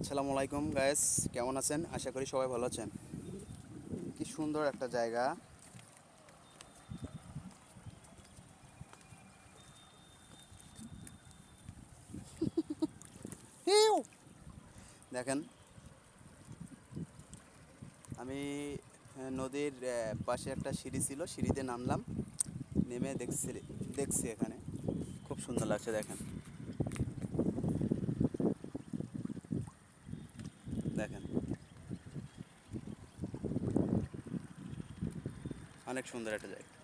আসসালামু আলাইকুম গায়েস, কেমন আছেন? আশা করি সবাই ভালো আছেন। কি সুন্দর একটা জায়গা। হিউ! দেখেন, আমি নদীর পাশে একটা সিঁড়ি ছিল, সিঁড়িতে নামলাম। নেমে দেখছি এখানে খুব সুন্দর লাগছে। দেখেন দেখেন অনেক সুন্দর একটা জায়গা।